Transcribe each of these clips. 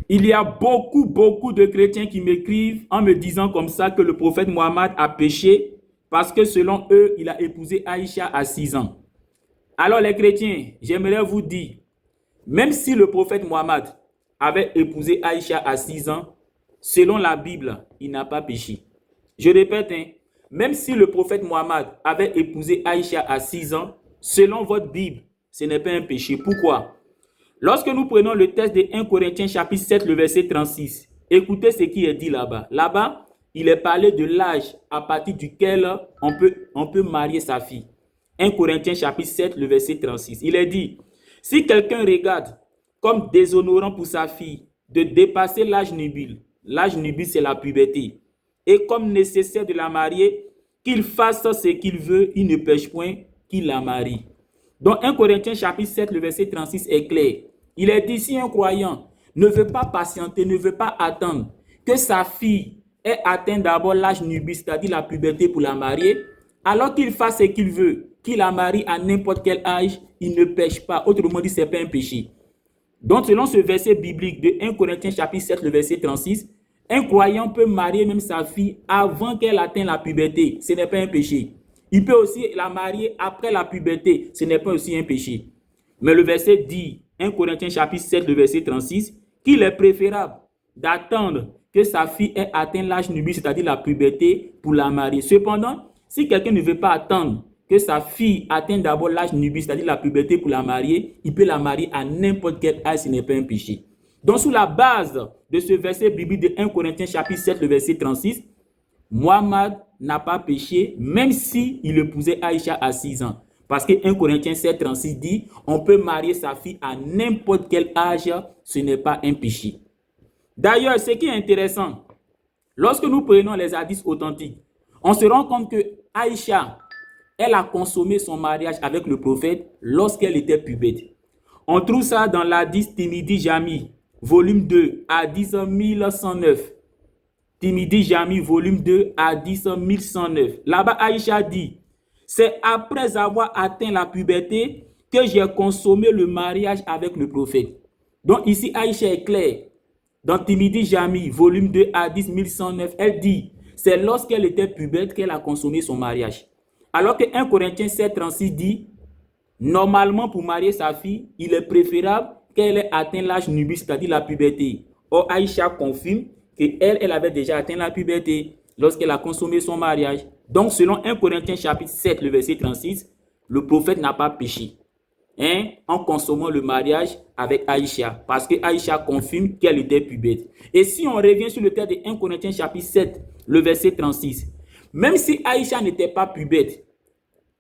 Il y a beaucoup de chrétiens qui m'écrivent en me disant comme ça que le prophète Mohammed a péché parce que selon eux, il a épousé Aïcha à 6 ans. Alors les chrétiens, j'aimerais vous dire, même si le prophète Mohammed avait épousé Aïcha à 6 ans, selon la Bible, il n'a pas péché. Je répète, même si le prophète Mohammed avait épousé Aïcha à 6 ans, selon votre Bible, ce n'est pas un péché. Pourquoi? Lorsque nous prenons le texte de 1 Corinthiens chapitre 7, le verset 36, écoutez ce qui est dit là-bas. Là-bas, il est parlé de l'âge à partir duquel on peut marier sa fille. 1 Corinthiens chapitre 7, le verset 36. Il est dit, si quelqu'un regarde comme déshonorant pour sa fille de dépasser l'âge nubile c'est la puberté, et comme nécessaire de la marier, qu'il fasse ce qu'il veut, il ne pêche point, qu'il la marie. Donc 1 Corinthiens chapitre 7, le verset 36 est clair. Il est dit, si un croyant ne veut pas patienter, ne veut pas attendre que sa fille ait atteint d'abord l'âge nubile, c'est-à-dire la puberté pour la marier, alors qu'il fasse ce qu'il veut, qu'il la marie à n'importe quel âge, il ne pêche pas. Autrement dit, ce n'est pas un péché. Donc selon ce verset biblique de 1 Corinthiens chapitre 7, le verset 36, un croyant peut marier même sa fille avant qu'elle atteigne la puberté. Ce n'est pas un péché. Il peut aussi la marier après la puberté. Ce n'est pas aussi un péché. Mais le verset dit, 1 Corinthiens chapitre 7, le verset 36, qu'il est préférable d'attendre que sa fille ait atteint l'âge nubile, c'est-à-dire la puberté, pour la marier. Cependant, si quelqu'un ne veut pas attendre que sa fille atteigne d'abord l'âge nubile, c'est-à-dire la puberté, pour la marier, il peut la marier à n'importe quel âge, ce n'est pas un péché. Donc, sous la base de ce verset biblique de 1 Corinthiens chapitre 7, le verset 36, Mohammed n'a pas péché, même s'il épousait Aïcha à 6 ans. Parce que 1 Corinthiens 7, 36 dit, on peut marier sa fille à n'importe quel âge, ce n'est pas un péché. D'ailleurs, ce qui est intéressant, lorsque nous prenons les hadiths authentiques, on se rend compte que Aïcha, elle a consommé son mariage avec le prophète lorsqu'elle était pubère. On trouve ça dans l'hadith Timidi Jami, volume 2, hadith 1109. Timidi Jami, volume 2, hadith 1109. Là-bas, Aïcha dit, c'est après avoir atteint la puberté que j'ai consommé le mariage avec le prophète. Donc ici, Aïcha est claire. Dans Timidi Jami, volume 2, hadith 1109, elle dit, c'est lorsqu'elle était pubère qu'elle a consommé son mariage. Alors que 1 Corinthiens 7, 36 dit, normalement pour marier sa fille, il est préférable qu'elle ait atteint l'âge nubile, c'est-à-dire la puberté. Or, Aïcha confirme qu'elle avait déjà atteint la puberté lorsqu'elle a consommé son mariage. Donc, selon 1 Corinthiens chapitre 7, le verset 36, le prophète n'a pas péché en consommant le mariage avec Aïcha, parce que Aïcha confirme qu'elle était pubère. Et si on revient sur le texte de 1 Corinthiens chapitre 7, le verset 36, même si Aïcha n'était pas pubère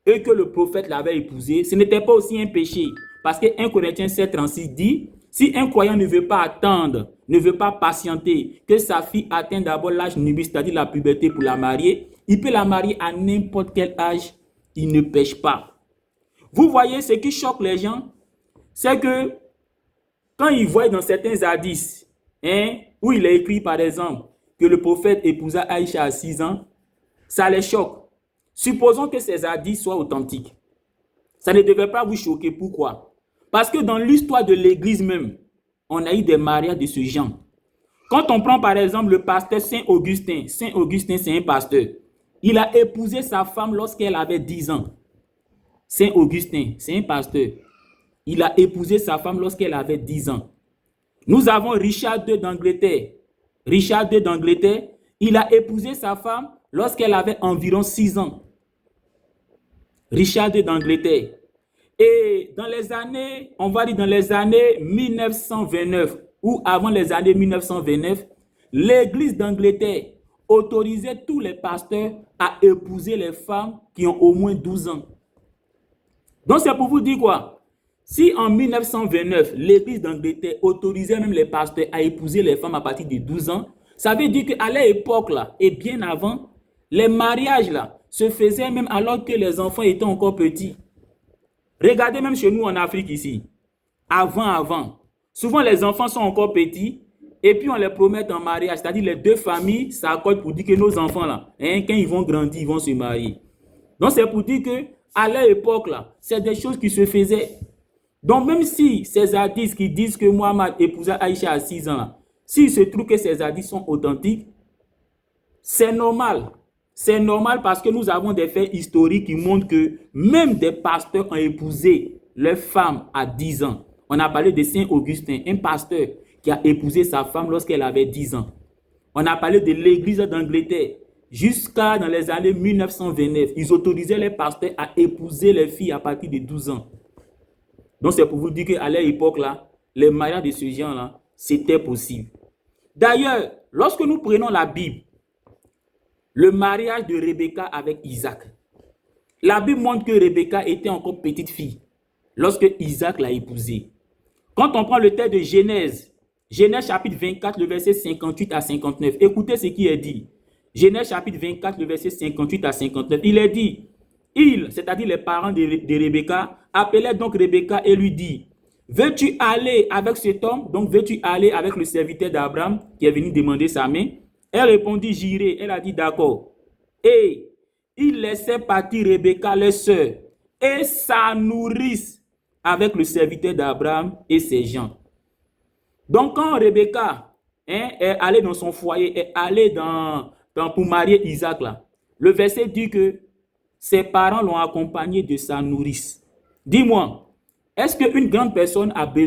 et que le prophète l'avait épousée, ce n'était pas aussi un péché, parce que 1 Corinthiens 7, 36 dit, si un croyant ne veut pas attendre, ne veut pas patienter que sa fille atteigne d'abord l'âge nubile, c'est-à-dire la puberté pour la marier, il peut la marier à n'importe quel âge, il ne pêche pas. Vous voyez, ce qui choque les gens, c'est que quand ils voient dans certains hadiths, où il est écrit par exemple que le prophète épousa Aïcha à 6 ans, ça les choque. Supposons que ces hadiths soient authentiques. Ça ne devait pas vous choquer. Pourquoi? Parce que dans l'histoire de l'église même, on a eu des mariages de ce genre. Quand on prend par exemple le pasteur Saint-Augustin, Saint-Augustin c'est un pasteur, il a épousé sa femme lorsqu'elle avait 10 ans. Saint-Augustin, c'est un pasteur. Il a épousé sa femme lorsqu'elle avait 10 ans. Nous avons Richard II d'Angleterre. Richard II d'Angleterre, il a épousé sa femme lorsqu'elle avait environ 6 ans. Richard II d'Angleterre. Et dans les années, on va dire dans les années 1929 ou avant les années 1929, l'église d'Angleterre autorisait tous les pasteurs à épouser les femmes qui ont au moins 12 ans. Donc c'est pour vous dire quoi? Si en 1929, l'église d'Angleterre autorisait même les pasteurs à épouser les femmes à partir de 12 ans, ça veut dire qu'à l'époque là, et bien avant, les mariages là se faisaient même alors que les enfants étaient encore petits. Regardez même chez nous en Afrique ici. Avant. Souvent les enfants sont encore petits et puis on les promet en mariage. C'est-à-dire les deux familles s'accordent pour dire que nos enfants là, quand ils vont grandir, ils vont se marier. Donc c'est pour dire que à l'époque là, c'est des choses qui se faisaient. Donc même si ces hadiths qui disent que Mohammed épousa Aïcha à 6 ans là, s'il se trouve que ces hadiths sont authentiques, c'est normal. C'est normal parce que nous avons des faits historiques qui montrent que même des pasteurs ont épousé leur femme à 10 ans. On a parlé de Saint Augustin, un pasteur qui a épousé sa femme lorsqu'elle avait 10 ans. On a parlé de l'église d'Angleterre. Jusqu'à dans les années 1929, ils autorisaient les pasteurs à épouser les filles à partir de 12 ans. Donc c'est pour vous dire qu'à leur époque-là, les mariages de ce genre-là, c'était possible. D'ailleurs, lorsque nous prenons la Bible, le mariage de Rebecca avec Isaac, la Bible montre que Rebecca était encore petite fille lorsque Isaac l'a épousée. Quand on prend le texte de Genèse, Genèse chapitre 24, le verset 58 à 59, écoutez ce qui est dit. Genèse chapitre 24, le verset 58 à 59, il est dit, c'est-à-dire les parents de Rebecca, appelaient donc Rebecca et lui dit, veux-tu aller avec cet homme? Donc veux-tu aller avec le serviteur d'Abraham qui est venu demander sa main? Elle répondit, j'irai. Elle a dit, d'accord. Et il laissait partir Rebecca, leur sœur, et sa nourrice avec le serviteur d'Abraham et ses gens. Donc quand Rebecca est allée dans son foyer, est allée pour marier Isaac, là, le verset dit que ses parents l'ont accompagné de sa nourrice. Dis-moi, est-ce qu'une grande personne a besoin